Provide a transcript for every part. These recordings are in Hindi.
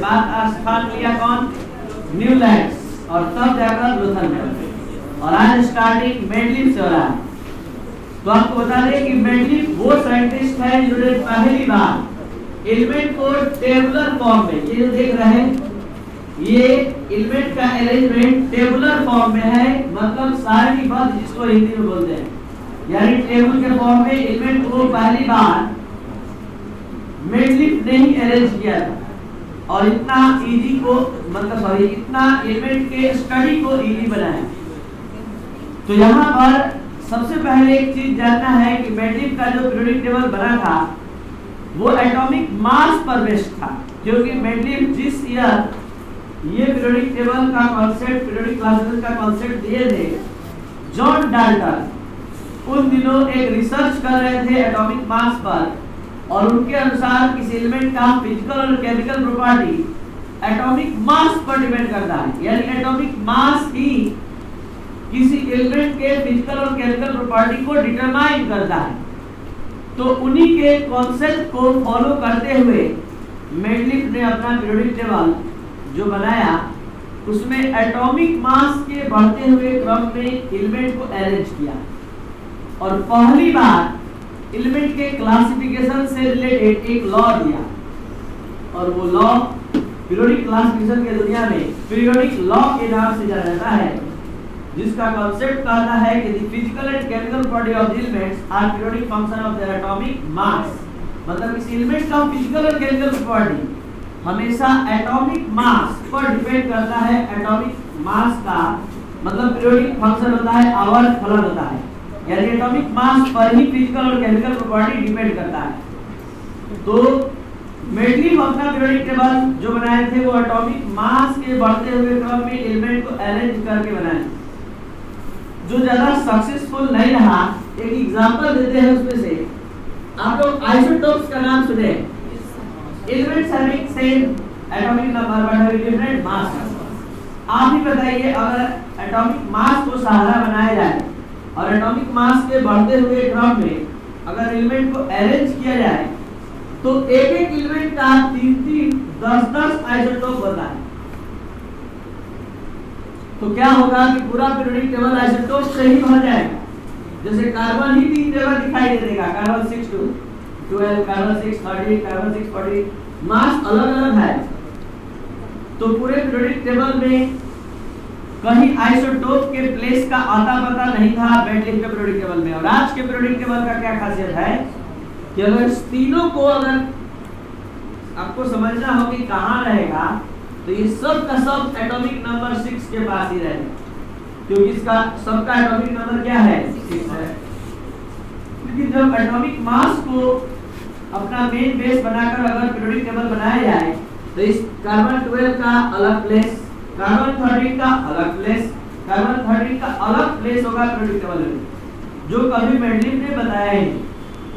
बाद स्थान लिया कौन, न्यूलैंड्स, और तब जाकर लुथर में। और आज स्टार्टिंग मेडलिफ से हो रहा है। तो आपको बता दें कि मेडलिफ वो साइंटिस्ट है जिन्होंने पहली बार एलिमेंट को टेबुलर फॉर्म में, ये जो देख रहे हैं ये एलिमेंट का अरेंजमेंट टेबुलर फॉर्म में है, मतलब सारणीबद्ध जिसको हिंदी में बोलते हैं, यानी टेबल के फॉर्म में एलिमेंट को पहली बार मेडलिफ ने ही अरेंज किया था। और इतना इजी को मतलब इतना एलिमेंट के स्टडी को इजी बनाया। तो यहाँ पर सबसे पहले एक चीज जानना है कि मेडलिफ का जो पीरियोडिक टेबल बना था वो एटॉमिक मास पर बेस्ड था, क्योंकि मेडलिफ जिस ईयर ये पीरियोडिक टेबल का कॉन्सेप्ट, पीरियोडिक क्लासिफिकेशन का कॉन्सेप्ट दिए थे, जॉन डाल्टन उन दिनों एक रिसर्च कर रहे थे एटॉमिक मास पर, और उनके अनुसार किसी एलिमेंट का फिजिकल और केमिकल प्रॉपर्टी एटॉमिक मास पर डिपेंड करता है, यानी एटॉमिक मास ही किसी एलिमेंट के फिजिकल और केमिकल प्रॉपर्टी को डिटरमाइन करता है। तो उन्हीं के कॉन्सेप्ट को फॉलो करते हुए मेडलिफ ने अपना पीरियोडिक टेबल जो बनाया उसमें एटॉमिक मास के बढ़ते हुए क्रम में एलिमेंट को अरेंज किया, और पहली बार एलिमेंट के क्लासिफिकेशन से रिलेटेड एक लॉ दिया, और वो लॉ पीरियोडिक क्लासिफिकेशन की दुनिया में पीरियोडिक लॉ के नाम से जाना जाता है, जिसका कॉन्सेप्ट कहता है कि the physical and chemical property of the elements are periodic function of their atomic mass. मतलब इस एलिमेंट का फिजिकल और केमिकल प्रॉपर्टी हमेशा एटॉमिक मास पर डिपेंड करता है। एटॉमिक मास का मतलब पीरियोडिक फंक्शन होता है, आवर्त फलन होता है, यानी एटॉमिक मास पर ही फिजिकल और केमिकल प्रॉपर्टी डिपेंड करता है। तो मेडलिफ अपना पीरियोडिक टेबल जो बनाए थे वो एटॉमिक मास के बढ़ते हुए क्रम में एलिमेंट को अरेंज करके बनाए, जो ज्यादा सक्सेसफुल नहीं रहा। एक एग्जांपल देते हैं उसमें से, आप लोग आइसोटोप्स का नाम सुने, elements having same atomic number but having different mass. आप ही बताइए, अगर एटॉमिक मास को सहारा बनाया जाए और एटॉमिक मास के बढ़ते हुए क्रम में अगर एलिमेंट को अरेंज किया जाए तो एक एक एलिमेंट का 3-3, 10-10 आइसोटोप होता है। तो क्या होगा कि पूरा पीरियोडिक टेबल आइसोटोप से ही भर जाएगा। जैसे कार्बन ही 3 जगह दिखाई दे देगा, कार्बन 6 to 12, कार्बन 6 30, कार्बन 6 40, मास अलग अलग है। तो पूरे पीरियोडिक टेबल में कहीं आइसोटोप के प्लेस का आता पता नहीं था मेडलिफ के पीरियोडिक टेबल में। और आज के पीरियोडिक टेबल का क्या खासियत है कि अगर तीनों को अगर आपको समझना हो कि कहाँ रहेगा, तो ये सब का सब एटॉमिक नंबर 6 के पास ही रहेगा, क्योंकि इसका सबका एटॉमिक नंबर क्या है, 6 है। लेकिन जब एटॉमिक मास को अपना मेन बेस बनाकर अगर पीरियोडिक टेबल बनाया जाए तो इस कार्बन 12 का अलग प्लेस, कार्बन 13 का अलग प्लेस, कार्बन 13 का अलग प्लेस होगा पीरियोडिक टेबल में, जो कभी मेडलिफ ने बताया है।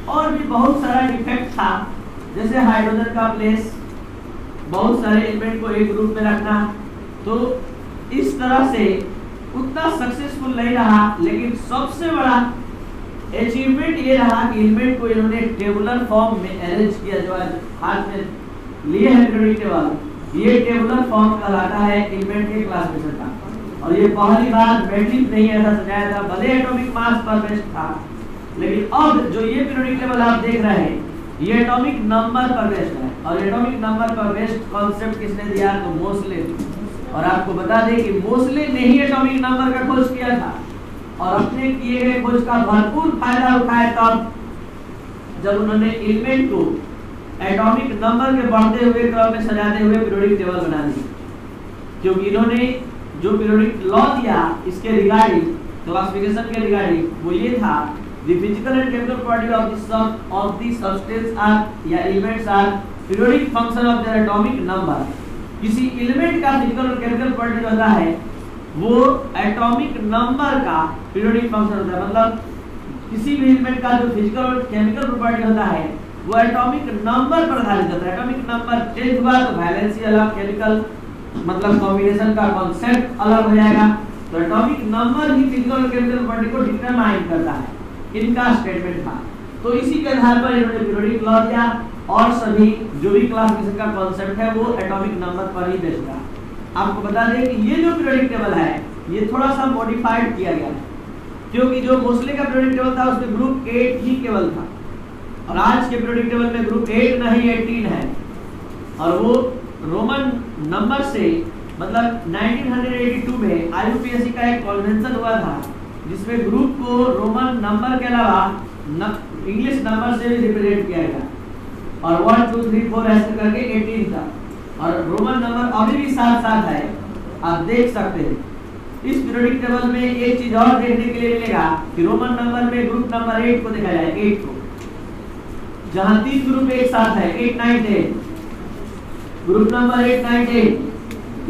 और भी बहुत सारा डिफेक्ट था, जैसे हाइड्रोजन का प्लेस, बहुत सारे एलिमेंट को एक ग्रुप में रखना। तो इस तरह से उतना सक्सेसफुल नहीं रहा। लेकिन सबसे बड़ा अचीवमेंट ये रहा कि एलिमेंट को इन्होंने टेबुलर फॉर्म में अरेंज किया, जो आज हाथ में लिए हैं पीरियोडिक टेबल। ये टेबुलर फॉर्म कहलाता है एलिमेंट के क्लासिफिकेशन का, और ये पहली बार मेडलिफ नहीं ऐसा सजाया था, भले एटॉमिक मास पर बेस्ड था। लेकिन अब जो ये पीरियोडिक टेबल आप देख रहे हैं ये एटॉमिक नंबर पर बेस्ड है, और एटॉमिक नंबर पर बेस्ड कॉन्सेप्ट किसने दिया, तो मोसले। और आपको बता दें कि मोसले ने ही एटॉमिक नंबर का खोज किया था, और अपने किए गए खोज का भरपूर फायदा उठाया तब जब उन्होंने एलिमेंट को एटॉमिक नंबर के बढ़ते हुए क्रम में सजाते हुए पीरियोडिक टेबल बना दी। क्योंकि इन्होंने जो पीरियोडिक लॉ दिया इसके रिगार्डिंग, क्लासिफिकेशन के रिगार्डिंग, वो ये था the physical and chemical property of the substance are या elements are periodic function of their atomic number। किसी एलिमेंट का फिजिकल और केमिकल प्रॉपर्टी जो होता है वो एटॉमिक नंबर का पीरियोडिक फंक्शन होता है। मतलब किसी भी एलिमेंट का जो फिजिकल और केमिकल प्रॉपर्टी होता है वो एटॉमिक नंबर पर आधारित होता है। एटॉमिक नंबर चेंज हुआ तो वैलेंसी अलग, केमिकल मतलब कॉम्बिनेशन का कॉन्सेप्ट अलग हो जाएगा। तो एटॉमिक नंबर ही फिजिकल और केमिकल प्रॉपर्टी को डिटरमाइन करता है, इनका स्टेटमेंट था। तो इसी के आधार पर इन्होंने पीरियोडिक लॉ दिया, और सभी जो भी क्लासिफिकेशन का कॉन्सेप्ट है वो एटॉमिक नंबर पर ही बेस्ड है। आपको बता दें कि ये जो पीरियोडिक टेबल है ये थोड़ा सा मॉडिफाइड किया गया है, क्योंकि जो मोस्टली का पीरियोडिक टेबल था उसमें ग्रुप 8 ही केवल था, और आज के पीरियोडिक टेबल में ग्रुप 8 नहीं 18 है। और वो रोमन नंबर से, मतलब 1982 में आईयूपीएससी का एक कन्वेंशन हुआ था जिसमें ग्रुप को रोमन नंबर के अलावा इंग्लिश नंबर से भी रिप्रेजेंट किया गया, और 1 2 3 4 ऐसे करके 18 था, और रोमन नंबर अभी भी साथ साथ है, आप देख सकते हैं। इस पीरियोडिक टेबल में एक चीज और देखने के लिए मिलेगा कि रोमन नंबर में ग्रुप नंबर 8 को देखा जाए, 8 को, जहां 3 ग्रुप एक साथ है, 8 9 10, ग्रुप नंबर 8 9 10,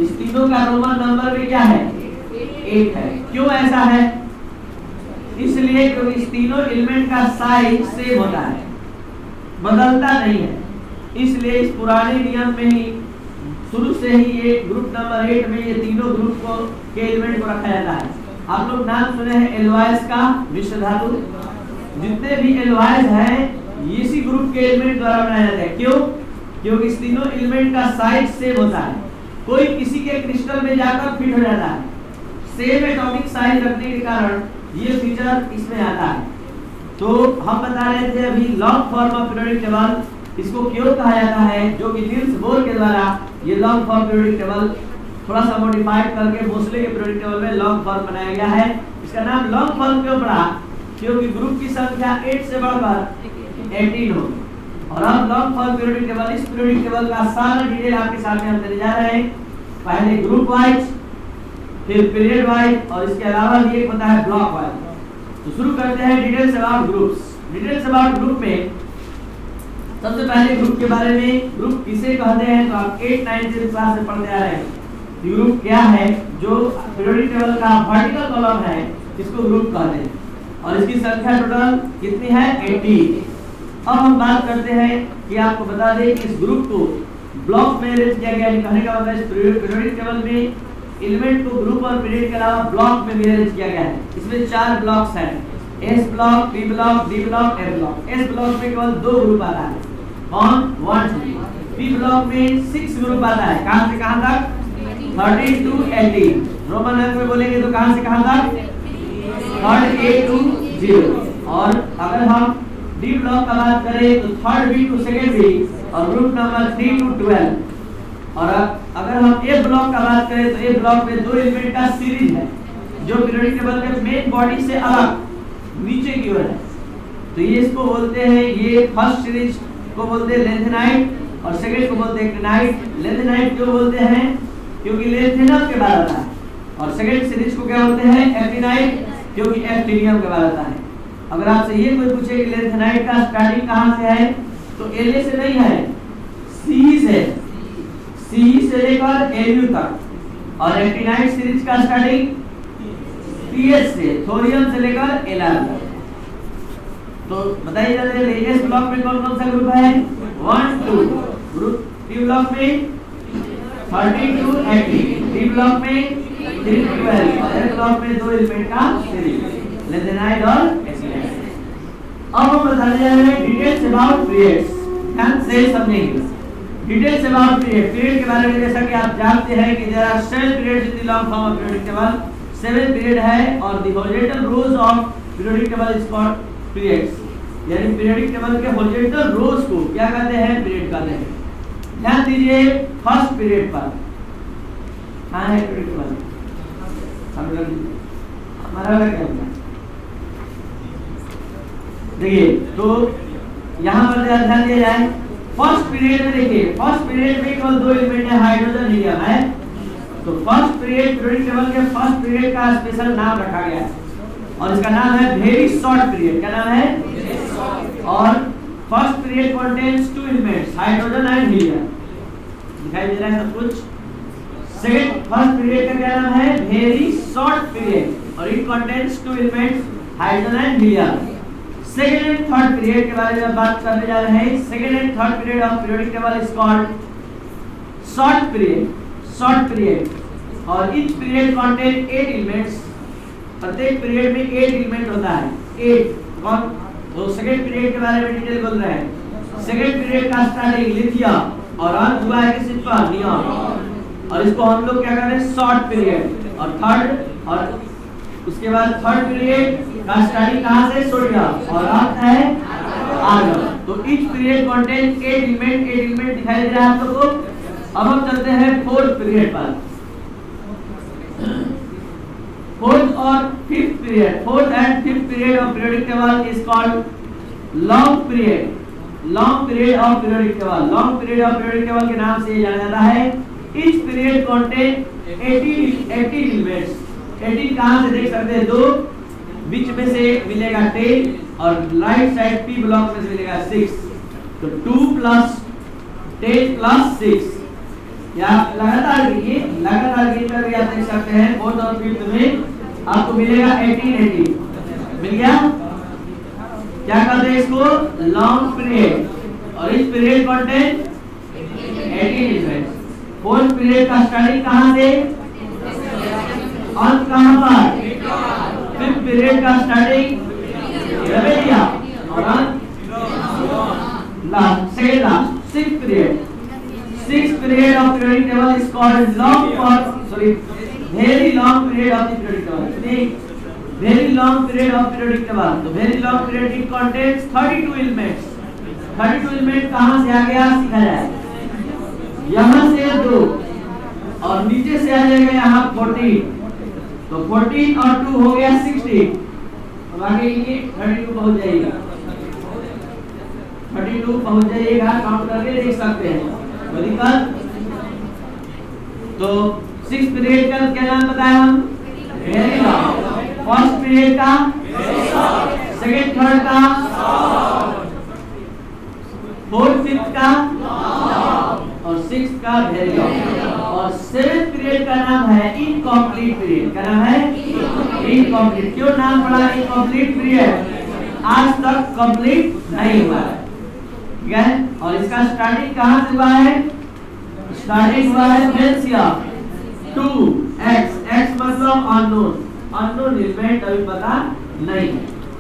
इस तीनों का रोमन नंबर भी क्या है, 8 है। क्यों ऐसा है? इसलिए क्योंकि इस तीनों एलिमेंट का साइज सेम होता है, बदलता नहीं है, इसलिए इस पुराने नियम में ही शुरू से ही ये ग्रुप नंबर 8 में ये तीनों ग्रुप को के एलिमेंट को रखा जाता है। आप लोग नाम सुने हैं एल्वाइस का, मिश्र धातु, जितने भी एल्वाइस हैं इसी ग्रुप के एलिमेंट द्वारा बनाया जाता है। क्यों? क्योंकि इस तीनों एलिमेंट का साइज सेम होता है, कोई किसी के क्रिस्टल में जाकर फिट हो जाता है, सेम एटॉमिक साइज रखने के कारण ये फीचर इसमें आता है। तो हम बता रहे थे अभी long form of periodic table, इसको क्यों कहा जाता है, जो कि निल्स बोर के द्वारा ये लॉन्ग फॉर्म पीरियोडिक टेबल थोड़ा सा मॉडिफाइड करके मोस्टली के पीरियोडिक टेबल में लॉन्ग फॉर्म बनाया गया है। इसका नाम लॉन्ग फॉर्म क्यों पड़ा? क्योंकि ग्रुप की संख्या 8 से बढ़कर 18 हो। और अब लॉन्ग फॉर्म पीरियोडिक टेबल, इस पीरियोडिक टेबल का सारा डिटेल आपके सामने हम देने जा रहे हैं। पहले ग्रुप वाइज, फिर पीरियड वाइज, और इसके अलावा भी एक होता है ब्लॉक वाइज। तो शुरू करते हैं details about groups. Details about group में सबसे पहले ग्रुप के बारे में, ग्रुप किसे कहते हैं तो आप 8 9 10 क्लास से पढ़ते आ रहे हैं। ग्रुप क्या है? जो पीरियोडिक टेबल का वर्टिकल कॉलम है इसको ग्रुप कहते हैं, और इसकी संख्या टोटल कितनी है? 80। अब हम बात करते हैं कि आपको बता दें कि इस ग्रुप को ब्लॉक में अरेंज किया गया है। कहने का मतलब इस पीरियोडिक टेबल में एलिमेंट को ग्रुप और पीरियड के अलावा ब्लॉक में भी अरेंज किया गया है। इसमें 4 ब्लॉक्स हैं, S block, P block, D block, F block. S block में केवल 2 ग्रुप आता है, कौन? 1 2। पी ब्लॉक में 6 ग्रुप आता है, कहां से कहां तक? 13 to 18। रोमन अंक में बोलेंगे तो कहां से कहां तक? 3rd A to 0। और अगर हम डी ब्लॉक का बात करें तो 3rd B to 2nd B, और ग्रुप नंबर 3 to 12। और अगर हम ए ब्लॉक का बात करें तो ए ब्लॉक में 2 एलिमेंट का सीरीज है जो पीरियोडिक टेबल के मेन बॉडी से अलग नीचे की ओर है। तो ये इसको बोलते हैं, ये फर्स्ट सीरीज को बोलते हैं लेंथेनाइट, और सेकंड को बोलते हैं एक्टिनाइट। लेंथेनाइट क्यों बोलते हैं? क्योंकि लेंथेनम के बाद आता है, और सेकंड सीरीज को क्या बोलते हैं? एक्टिनाइट, क्योंकि एक्टिनियम के बाद आता है। अगर आपसे ये कोई पूछे कि लेंथेनाइट का स्टार्टिंग कहां से है तो एल से नहीं है, सी से, सी से लेकर एलयू तक, और एक्टिनाइट सीरीज का स्टार्टिंग पीएच से, थोरियम से लेकर एलआर तक। तो बताइए जल्दी, एस ब्लॉक में कौन कौन सा ग्रुप है? 1 2। ग्रुप टी ब्लॉक में 13 to 18, डी ब्लॉक में 3 to 12, और एफ ब्लॉक में 2 एलिमेंट का सीरीज, लेंथेनाइट और एक्टिनाइट। अब हम बताने जा रहे हैं डिटेल्स अबाउट पीरियड्स। ध्यान से समझेंगे डिटेल्स अबाउट पीरियड। पीरियड के बारे में जैसा कि आप जानते हैं कि there are 7 periods in the long form of periodic table. 7 period है, और the horizontal rows of periodic table is called periods. यानी पीरियोडिक टेबल के हॉरिजॉन्टल रोज को क्या कहते हैं? पीरियड कहते हैं। ध्यान दीजिए फर्स्ट पीरियड पर, कहां है पीरियड टेबल? हम लोग हमारा क्या होगा? देखिए, तो यहां पर ध्यान दिया जाए फर्स्ट पीरियड में। देखिए फर्स्ट पीरियड में केवल 2 एलिमेंट है, हाइड्रोजन, हीलियम है। तो फर्स्ट पीरियड पीरियोडिक टेबल के फर्स्ट पीरियड का स्पेशल नाम रखा गया है, और इसका नाम है वेरी शॉर्ट पीरियड। क्या नाम है? और first period contains 2 elements, hydrogen and helium. दिखाई दे रहा है सब कुछ? सेकंड फर्स्ट पीरियड का क्या नाम है? वेरी शॉर्ट पीरियड, और it contains 2 elements, hydrogen and helium. Second and third period के बारे में बात करने जा रहे हैं। Second and third period of periodic table is called short period, short period. और ईच पीरियड कंटेन 8 एलिमेंट्स। प्रत्येक पीरियड में 8 एलिमेंट होता है, 8। कौन? तो सेकंड पीरियड के बारे में डिटेल बोल रहे हैं। सेकंड पीरियड का स्टार्टिंग लिथियम और अंत हुआ है किस पर नियॉन। और इसको हम लोग क्या कर रहे हैं शॉर्ट पीरियड। और थर्ड और उसके बाद थर्ड पीरियड का स्टार्टिंग कहां से सोडियम और अंत है आर्गन। तो ईच पीरियड कंटेन 8 एलिमेंट दिखाई दे रहा है आप लोगों को। अब हम चलते हैं फोर्थ पीरियड पर। फोर्थ और fifth period, fourth and fifth period of periodic table is called long period. Long period of periodic table, long period of periodic table के नाम से जाना जाता है। Each period contain 18 elements. 18 कहां से देख सकते हैं, दो बीच में से मिलेगा 10 और राइट साइड पी ब्लॉक में से मिलेगा 6। तो 2 प्लस 10 प्लस 6 या लगातार गिनकर भी आप देख सकते हैं। फोर्थ और फिफ्थ में आपको मिलेगा 18 मिल गया। क्या कहते हैं इसको, लॉन्ग पीरियड। और इस period contain 18 elements. Fourth period का स्टार्टिंग कहां से, अंत कहां पर, फिफ्थ पीरियड का स्टार्टिंग रेबेलिया और अंत last second last sixth period. Sixth period of periodic table is called very long period of the periodic table. Very long period of periodic table. तो very long period it contains 32 elements. 32 element कहाँ से आ गया सीखा जाए। यहाँ से 2 और नीचे से आ जाएगा यहाँ 14। तो 14 और 2 हो गया 16। अब आगे ये 32 पहुँच जाएगा। 32 पहुँच जाइएगा, काउंट करके देख सकते हैं। तो सिक्स पीरियड का क्या नाम बताया हम, वेरी लॉन्ग। फर्स्ट पीरियड का सेकंड थर्ड का फोर्थ फिफ्थ का और सिक्स्थ का वेरी लॉन्ग। और सेवेंथ पीरियड का नाम है इनकम्प्लीट पीरियड। क्या नाम है, इनकम्प्लीट। क्यों नाम पड़ा इनकम्प्लीट पीरियड, आज तक कंप्लीट नहीं हुआ है, ठीक है। और इसका स्टार्टिंग कहां से हुआ है, स्टार्टिंग हुआ है मेंसिया 2 x, x मतलब अननोन, अननोन एलिमेंट अभी पता नहीं है।